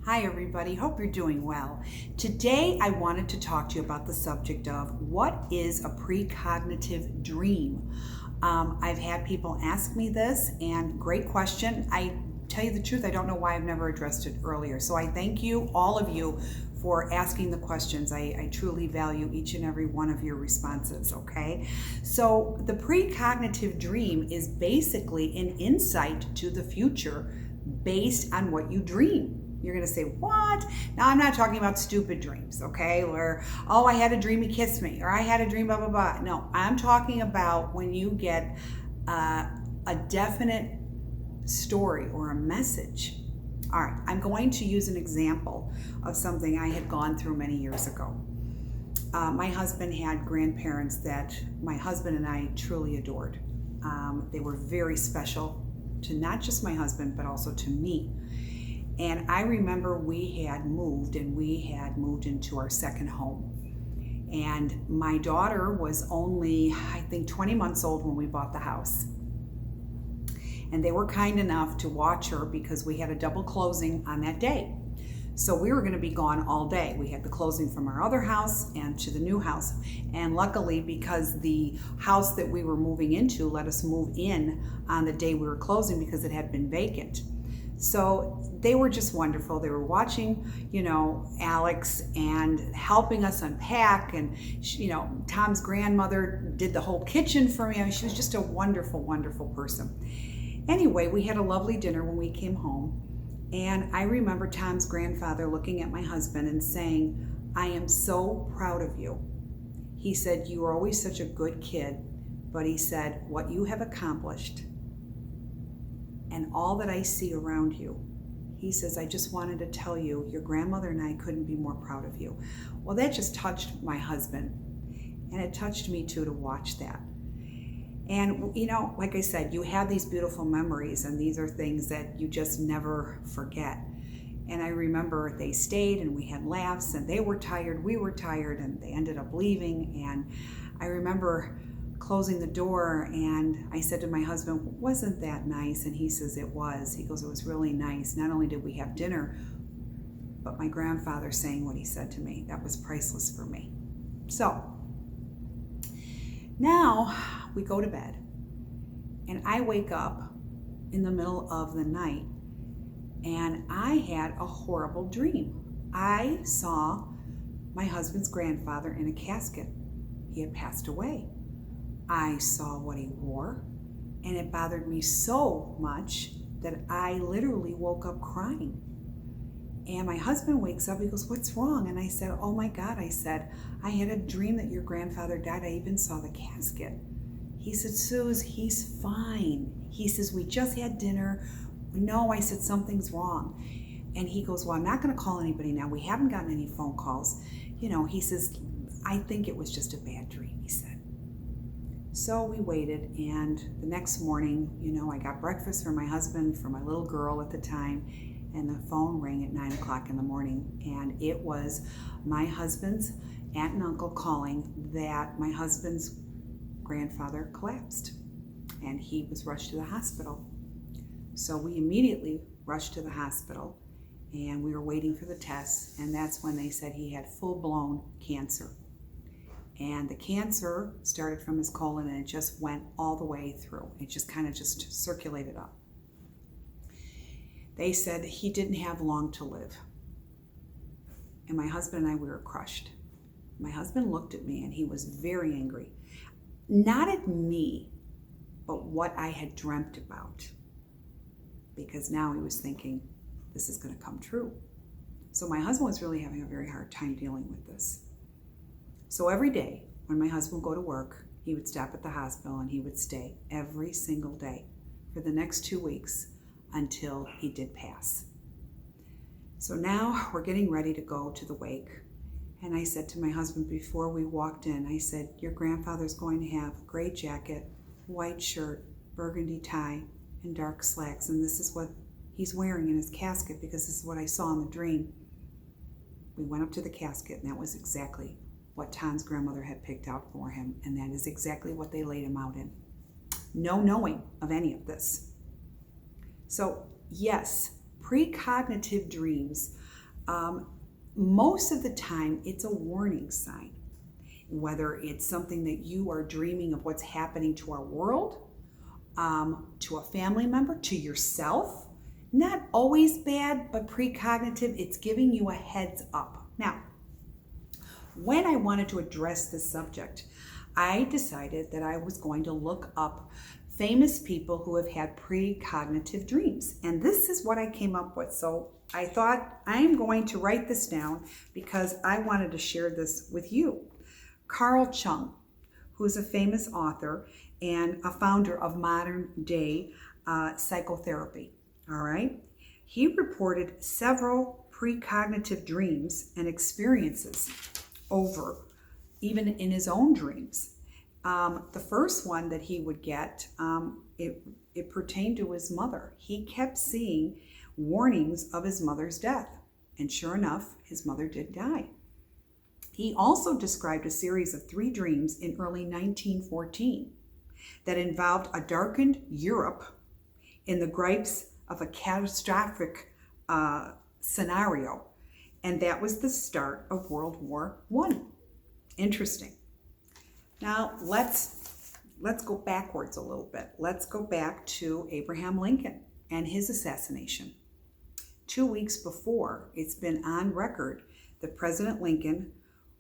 Hi everybody, hope you're doing well. Today I wanted to talk to you about the subject of what is a precognitive dream. I've had people ask me this, and great question. I tell you the truth, I don't know why I've never addressed it earlier. So I thank you, all of you, for asking the questions. I truly value each and every one of your responses, okay? So the precognitive dream is basically an insight to the future based on what you dream. You're going to say, what? Now, I'm not talking about stupid dreams, okay? Where, oh, I had a dream he kissed me, or I had a dream, blah, blah, blah. No, I'm talking about when you get a definite story or a message. All right, I'm going to use an example of something I had gone through many years ago. My husband had grandparents that my husband and I truly adored. They were very special to not just my husband, but also to me. And I remember we had moved into our second home. And my daughter was only, I think, 20 months old when we bought the house. And they were kind enough to watch her because we had a double closing on that day. So we were going to be gone all day. We had the closing from our other house and to the new house. And luckily, because the house that we were moving into let us move in on the day we were closing because it had been vacant. So they were just wonderful. They were watching, Alex and helping us unpack. And, Tom's grandmother did the whole kitchen for me. I mean, she was just a wonderful, wonderful person. Anyway, we had a lovely dinner when we came home. And I remember Tom's grandfather looking at my husband and saying, I am so proud of you. He said, you were always such a good kid. But he said, what you have accomplished and all that I see around you, he says, I just wanted to tell you, your grandmother and I couldn't be more proud of you. Well, that just touched my husband. And it touched me too to watch that. And, like I said, you have these beautiful memories, and these are things that you just never forget. And I remember they stayed and we had laughs, and they were tired, we were tired, and they ended up leaving. And I remember closing the door, and I said to my husband, wasn't that nice? And he says, it was. He goes, it was really nice. Not only did we have dinner, but my grandfather saying what he said to me, that was priceless for me. So now we go to bed, and I wake up in the middle of the night, and I had a horrible dream. I saw my husband's grandfather in a casket. He had passed away. I saw what he wore, and it bothered me so much that I literally woke up crying. And my husband wakes up, he goes, what's wrong? And I said, oh my God, I said, I had a dream that your grandfather died. I even saw the casket. He said, Suze, he's fine. He says, we just had dinner. No, I said, something's wrong. And he goes, well, I'm not going to call anybody now. We haven't gotten any phone calls. He says, I think it was just a bad dream, he said. So we waited, and the next morning, I got breakfast for my husband, for my little girl at the time, and the phone rang at 9 o'clock in the morning, and it was my husband's aunt and uncle calling that my husband's grandfather collapsed, and he was rushed to the hospital. So we immediately rushed to the hospital, and we were waiting for the tests, and that's when they said he had full-blown cancer. And the cancer started from his colon, and it just went all the way through. It just kind of just circulated up. They said he didn't have long to live. And my husband and I, we were crushed. My husband looked at me, and he was very angry. Not at me, but what I had dreamt about. Because now he was thinking, this is going to come true. So my husband was really having a very hard time dealing with this. So every day when my husband would go to work, he would stop at the hospital, and he would stay every single day for the next 2 weeks until he did pass. So now we're getting ready to go to the wake. And I said to my husband before we walked in, I said, your grandfather's going to have a gray jacket, white shirt, burgundy tie, and dark slacks. And this is what he's wearing in his casket, because this is what I saw in the dream. We went up to the casket, and that was exactly what Tom's grandmother had picked out for him, and that is exactly what they laid him out in. No knowing of any of this. So yes, precognitive dreams Most of the time, it's a warning sign. Whether it's something that you are dreaming of what's happening to our world, to a family member, to yourself. Not always bad, but precognitive, it's giving you a heads up. Now, when I wanted to address this subject, I decided that I was going to look up famous people who have had precognitive dreams. And this is what I came up with. So I thought I'm going to write this down because I wanted to share this with you. Carl Jung, who is a famous author and a founder of modern day psychotherapy. All right. He reported several precognitive dreams and experiences even in his own dreams. The first one that he would get, it pertained to his mother. He kept seeing warnings of his mother's death. And sure enough, his mother did die. He also described a series of 3 dreams in early 1914 that involved a darkened Europe in the gripes of a catastrophic scenario. And that was the start of World War I. Interesting. Now let's go backwards a little bit. Let's go back to Abraham Lincoln and his assassination. 2 weeks before, it's been on record that President Lincoln,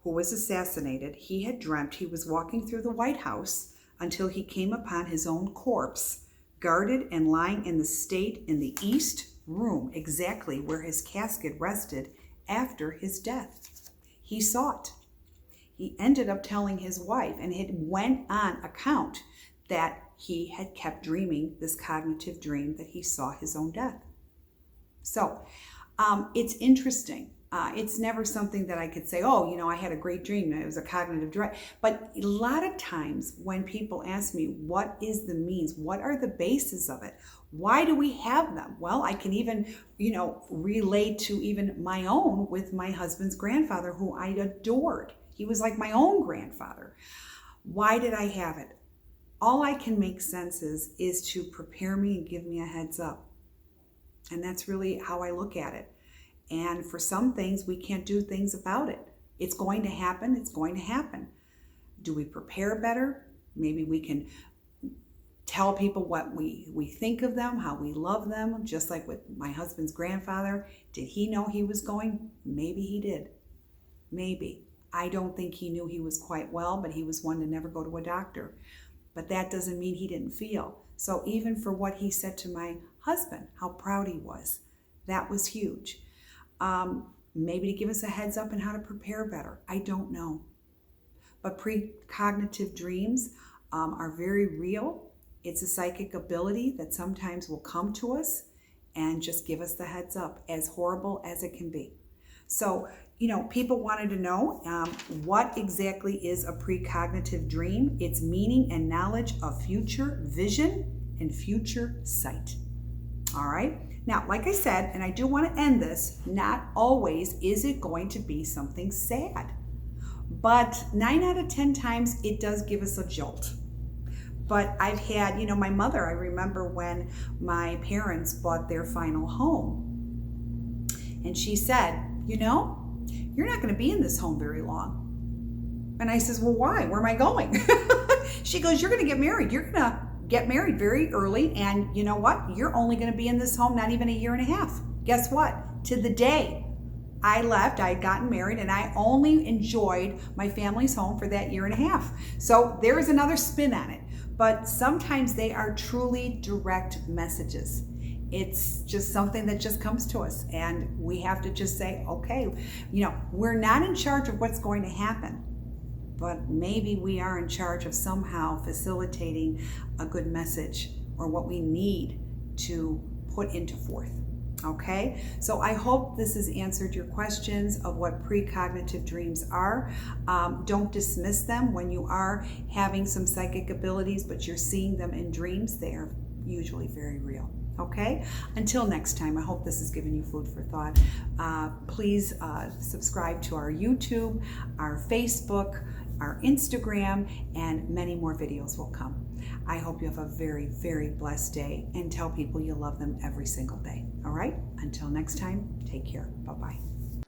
who was assassinated, he had dreamt he was walking through the White House until he came upon his own corpse, guarded and lying in the East Room, exactly where his casket rested after his death. He saw it. He ended up telling his wife, and it went on account that he had kept dreaming this cognitive dream that he saw his own death. So it's interesting. It's never something that I could say, oh, I had a great dream. It was a cognitive dream. But a lot of times when people ask me, what is the means? What are the bases of it? Why do we have them? Well, I can even, relate to even my own with my husband's grandfather, who I adored. He was like my own grandfather. Why did I have it? All I can make sense is to prepare me and give me a heads up. And that's really how I look at it. And for some things, we can't do things about it. It's going to happen. It's going to happen. Do we prepare better? Maybe we can tell people what we think of them, how we love them, just like with my husband's grandfather. Did he know he was going? Maybe he did. Maybe. I don't think he knew he was quite well, but he was one to never go to a doctor. But that doesn't mean he didn't feel. So even for what he said to my husband, how proud he was, that was huge. Maybe to give us a heads up on how to prepare better. I don't know. But precognitive dreams are very real. It's a psychic ability that sometimes will come to us and just give us the heads up, as horrible as it can be. So, people wanted to know what exactly is a precognitive dream. It's meaning and knowledge of future vision and future sight. All right. Now, like I said, and I do want to end this, not always is it going to be something sad. But 9 out of 10 times it does give us a jolt. But I've had, my mother, I remember when my parents bought their final home. And she said, you're not going to be in this home very long. And I says, well, why? Where am I going? She goes, you're going to get married. You're going to get married very early. And you know what? You're only going to be in this home not even a year and a half. Guess what? To the day I left, I had gotten married, and I only enjoyed my family's home for that year and a half. So there is another spin on it. But sometimes they are truly direct messages. It's just something that just comes to us, and we have to just say, okay, we're not in charge of what's going to happen, but maybe we are in charge of somehow facilitating a good message or what we need to put into forth. Okay, so I hope this has answered your questions of what precognitive dreams are. Don't dismiss them when you are having some psychic abilities, but you're seeing them in dreams. They are usually very real. Okay, until next time, I hope this has given you food for thought. Please subscribe to our YouTube, our Facebook, our Instagram, and many more videos will come. I hope you have a very, very blessed day, and tell people you love them every single day. All right, until next time, take care. Bye-bye.